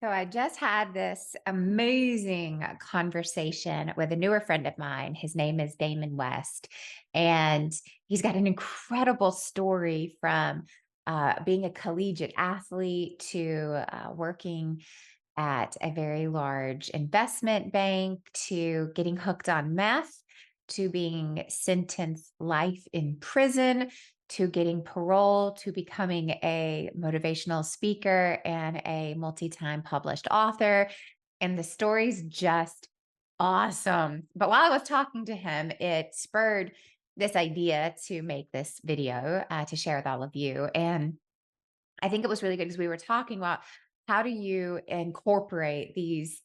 So I just had this amazing conversation with a newer friend of mine. His name is Damon West, and he's got an incredible story from being a collegiate athlete to working at a very large investment bank to getting hooked on meth to being sentenced life in prison to getting parole to becoming a motivational speaker and a multi-time published author. And the story's just awesome. But while I was talking to him, it spurred this idea to make this video to share with all of you. And I think it was really good because we were talking about how do you incorporate these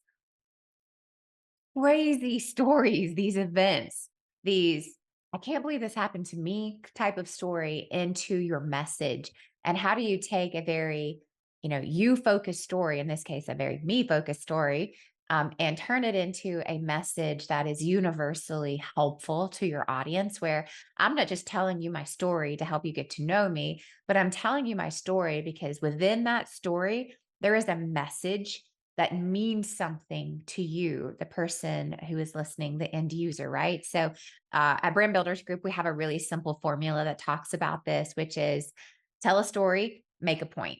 crazy stories, these events, these I can't believe this happened to me type of story into your message. And how do you take a very, you focused story, in this case, a very me focused story, and turn it into a message that is universally helpful to your audience, where I'm not just telling you my story to help you get to know me, but I'm telling you my story because within that story, there is a message that means something to you, the person who is listening, the end user, right? So at Brand Builders Group, we have a really simple formula that talks about this, which is tell a story, make a point.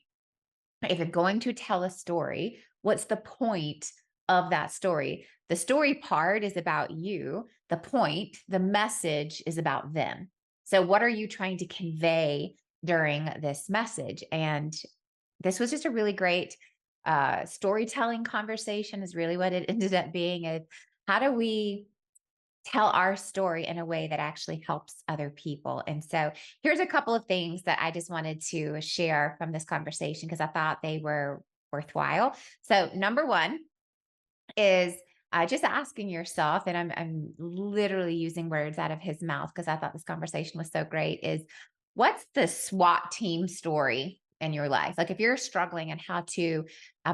If you're going to tell a story, what's the point of that story? The story part is about you. The point, the message is about them. So, what are you trying to convey during this message? And this was just a really great storytelling conversation, is really what it ended up being. How do we tell our story in a way that actually helps other people? And so here's a couple of things that I just wanted to share from this conversation because I thought they were worthwhile. So number one is just asking yourself, and I'm literally using words out of his mouth because I thought this conversation was so great, is what's the SWAT team story in your life? Like if you're struggling and how to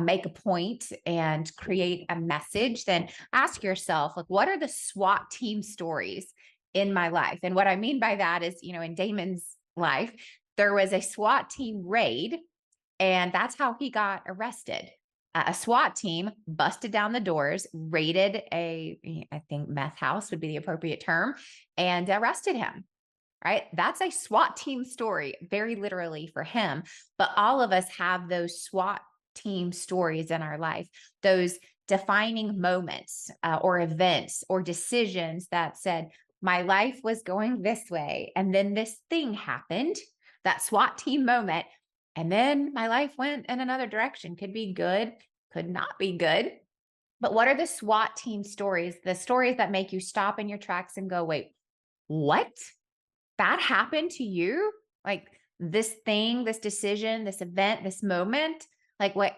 make a point and create a message, then ask yourself, like, what are the SWAT team stories in my life? And what I mean by that is, in Damon's life, there was a SWAT team raid, and that's how he got arrested. A SWAT team busted down the doors, raided I think meth house would be the appropriate term, and arrested him. Right? That's a SWAT team story, very literally for him. But all of us have those SWAT team stories in our life, those defining moments or events or decisions that said, my life was going this way. And then this thing happened, that SWAT team moment. And then my life went in another direction. Could be good, could not be good. But what are the SWAT team stories? The stories that make you stop in your tracks and go, wait, what? That happened to you? Like this thing, this decision, this event, this moment? Like what?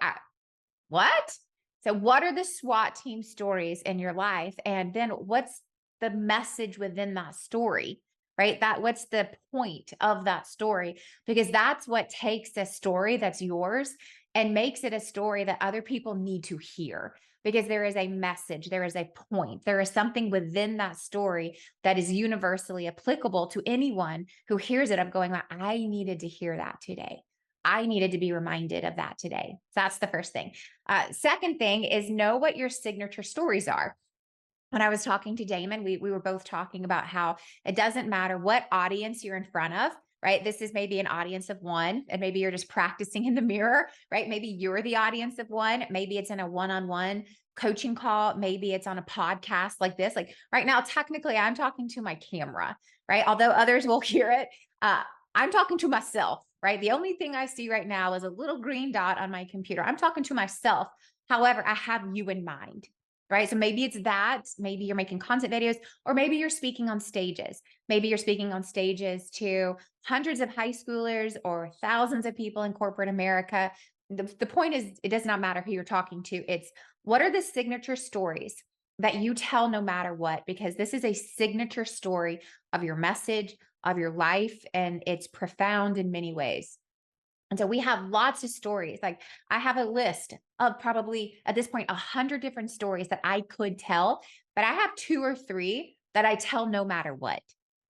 So what are the SWAT team stories in your life? And then what's the message within that story? Right? That what's the point of that story? Because that's what takes a story that's yours and makes it a story that other people need to hear. Because there is a message, there is a point, there is something within that story that is universally applicable to anyone who hears it. I'm going, like, I needed to hear that today. I needed to be reminded of that today. So that's the first thing. Second thing is know what your signature stories are. When I was talking to Damon, we were both talking about how it doesn't matter what audience you're in front of, right? This is maybe an audience of one, and maybe you're just practicing in the mirror, right? Maybe you're the audience of one. Maybe it's in a one-on-one coaching call. Maybe it's on a podcast like this. Like right now, technically, I'm talking to my camera, right? Although others will hear it, I'm talking to myself, right? The only thing I see right now is a little green dot on my computer. I'm talking to myself. However, I have you in mind, right? So maybe it's that, maybe you're making content videos, or maybe you're speaking on stages. Maybe you're speaking on stages to hundreds of high schoolers or thousands of people in corporate America. The point is, it does not matter who you're talking to. It's what are the signature stories that you tell no matter what, because this is a signature story of your message, of your life, and it's profound in many ways. And so we have lots of stories. Like I have a list of probably at this point 100 different stories that I could tell, but I have two or three that I tell no matter what.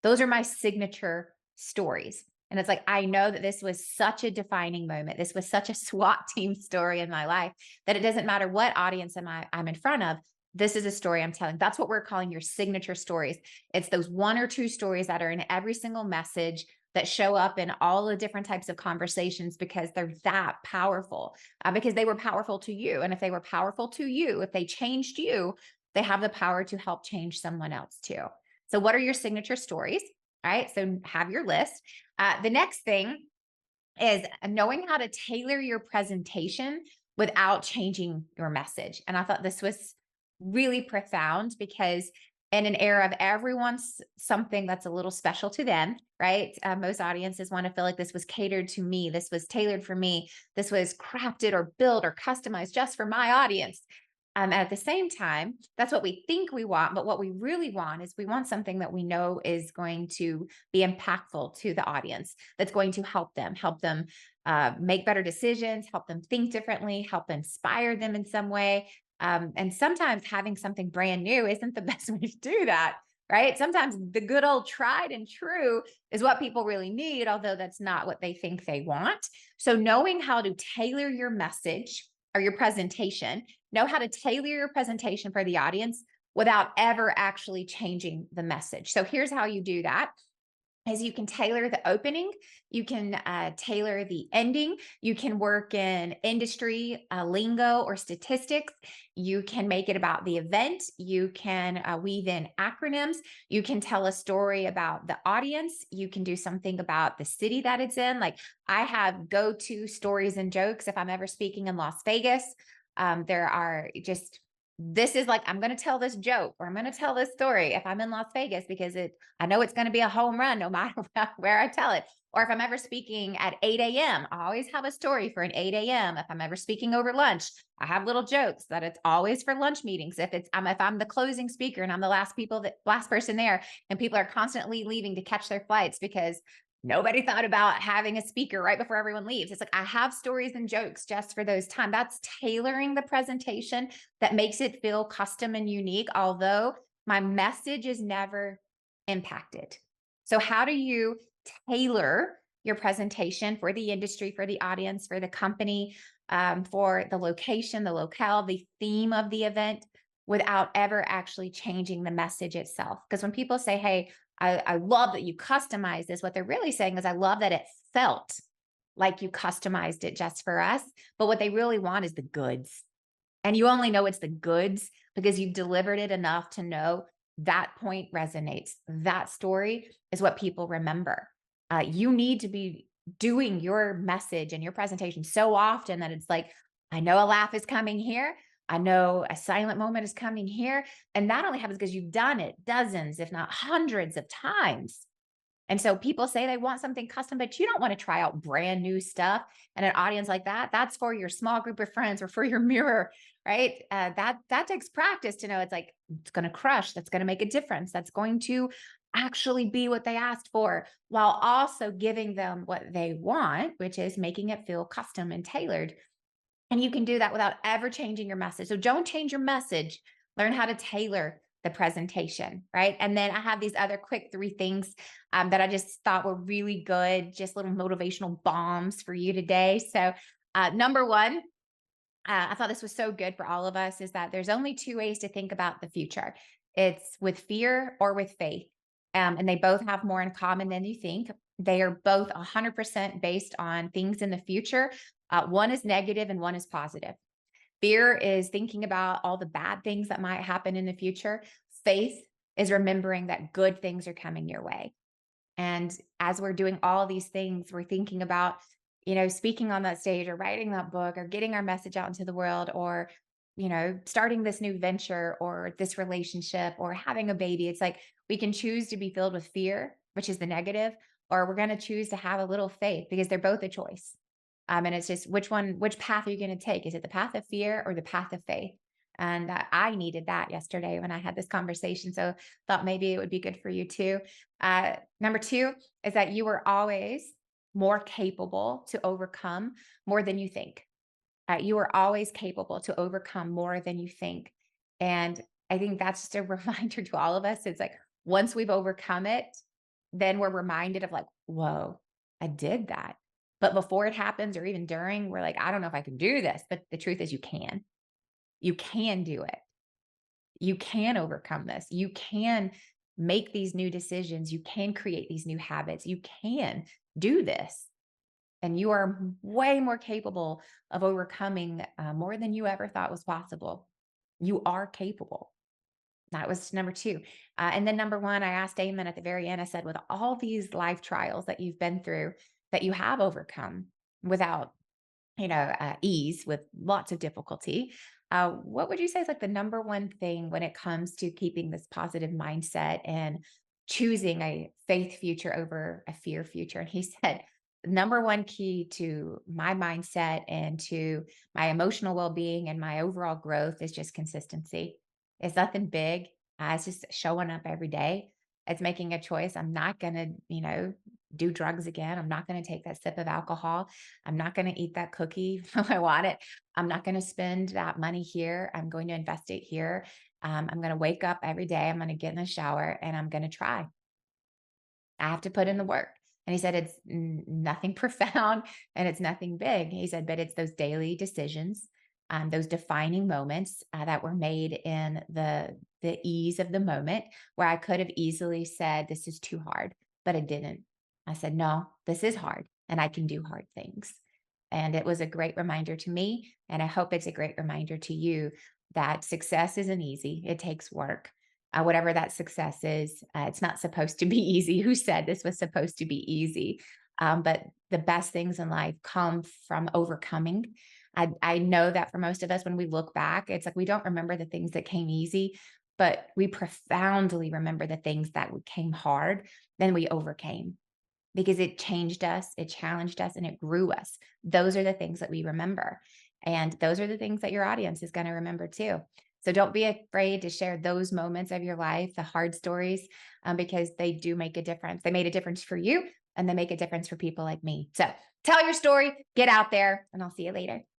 Those are my signature stories. And it's like, I know that this was such a defining moment. This was such a SWAT team story in my life that it doesn't matter what audience I'm in front of. This is a story I'm telling. That's what we're calling your signature stories. It's those one or two stories that are in every single message that show up in all the different types of conversations because they're that powerful, because they were powerful to you. And if they were powerful to you, if they changed you, they have the power to help change someone else too. So, what are your signature stories? All right. So, have your list. The next thing is knowing how to tailor your presentation without changing your message. And I thought this was really profound because in an era of everyone's something that's a little special to them, right? Most audiences want to feel like this was catered to me, this was tailored for me, this was crafted or built or customized just for my audience. And at the same time, that's what we think we want. But what we really want is we want something that we know is going to be impactful to the audience, that's going to help them make better decisions, help them think differently, help inspire them in some way. And sometimes having something brand new isn't the best way to do that, right? Sometimes the good old tried and true is what people really need, although that's not what they think they want. So knowing how to tailor your message or your presentation, know how to tailor your presentation for the audience without ever actually changing the message. So here's how you do that is you can tailor the opening, you can tailor the ending, you can work in industry lingo or statistics, you can make it about the event, you can weave in acronyms, you can tell a story about the audience, you can do something about the city that it's in. Like I have go-to stories and jokes if I'm ever speaking in Las Vegas. There are just this is like I'm going to tell this joke or I'm going to tell this story if I'm in Las Vegas because I know it's going to be a home run no matter where I tell it. Or if I'm ever speaking at 8 a.m., I always have a story for an 8 a.m. If I'm ever speaking over lunch, I have little jokes that it's always for lunch meetings. If I'm the closing speaker and I'm the last person there, and people are constantly leaving to catch their flights because nobody thought about having a speaker right before everyone leaves. It's like I have stories and jokes just for those times. That's tailoring the presentation that makes it feel custom and unique, although my message is never impacted. So, how do you tailor your presentation for the industry, for the audience, for the company, for the location, the locale, the theme of the event without ever actually changing the message itself? Because when people say, hey, I love that you customized this, what they're really saying is, I love that it felt like you customized it just for us. But what they really want is the goods. And you only know it's the goods because you've delivered it enough to know that point resonates. That story is what people remember. You need to be doing your message and your presentation so often that it's like, I know a laugh is coming here. I know a silent moment is coming here. And that only happens because you've done it dozens, if not hundreds of times. And so people say they want something custom, but you don't want to try out brand new stuff. And an audience like that, that's for your small group of friends or for your mirror, right? That takes practice to know it's like it's going to crush. That's going to make a difference. That's going to actually be what they asked for, while also giving them what they want, which is making it feel custom and tailored. And you can do that without ever changing your message. So don't change your message. Learn how to tailor the presentation, right? And then I have these other quick three things that I just thought were really good, just little motivational bombs for you today. So, number one, I thought this was so good for all of us is that there's only two ways to think about the future. It's with fear or with faith. And they both have more in common than you think. They are both 100% based on things in the future. One is negative and one is positive. Fear is thinking about all the bad things that might happen in the future. Faith is remembering that good things are coming your way. And as we're doing all these things, we're thinking about, speaking on that stage or writing that book or getting our message out into the world or, starting this new venture or this relationship or having a baby. It's like we can choose to be filled with fear, which is the negative, or we're going to choose to have a little faith because they're both a choice. And it's just which path are you going to take? Is it the path of fear or the path of faith? And I needed that yesterday when I had this conversation. So thought maybe it would be good for you too. Number two is that you are always more capable to overcome more than you think. You are always capable to overcome more than you think. And I think that's just a reminder to all of us. It's like once we've overcome it, then we're reminded of like, whoa, I did that. But before it happens or even during, we're like, I don't know if I can do this. But the truth is, you can. You can do it. You can overcome this. You can make these new decisions. You can create these new habits. You can do this. And you are way more capable of overcoming more than you ever thought was possible. You are capable. That was number two. And then number one, I asked Damon at the very end, I said, with all these life trials that you've been through, that you have overcome without, ease, with lots of difficulty, what would you say is like the number one thing when it comes to keeping this positive mindset and choosing a faith future over a fear future? And he said, number one key to my mindset and to my emotional well-being and my overall growth is just consistency. It's nothing big. It's just showing up every day. It's making a choice. I'm not going to, do drugs again. I'm not going to take that sip of alcohol. I'm not going to eat that cookie if I want it. I'm not going to spend that money here. I'm going to invest it here. I'm going to wake up every day. I'm going to get in the shower and I'm going to try. I have to put in the work. And he said, it's nothing profound and it's nothing big. He said, but it's those daily decisions, those defining moments that were made in the ease of the moment, where I could have easily said, this is too hard, but I didn't. I said, no, this is hard and I can do hard things. And it was a great reminder to me. And I hope it's a great reminder to you that success isn't easy. It takes work. Whatever that success is, it's not supposed to be easy. Who said this was supposed to be easy? But the best things in life come from overcoming. I know that for most of us, when we look back, it's like we don't remember the things that came easy, but we profoundly remember the things that came hard, then we overcame because it changed us, it challenged us, and it grew us. Those are the things that we remember. And those are the things that your audience is going to remember too. So don't be afraid to share those moments of your life, the hard stories, because they do make a difference. They made a difference for you and they make a difference for people like me. So tell your story, get out there, and I'll see you later.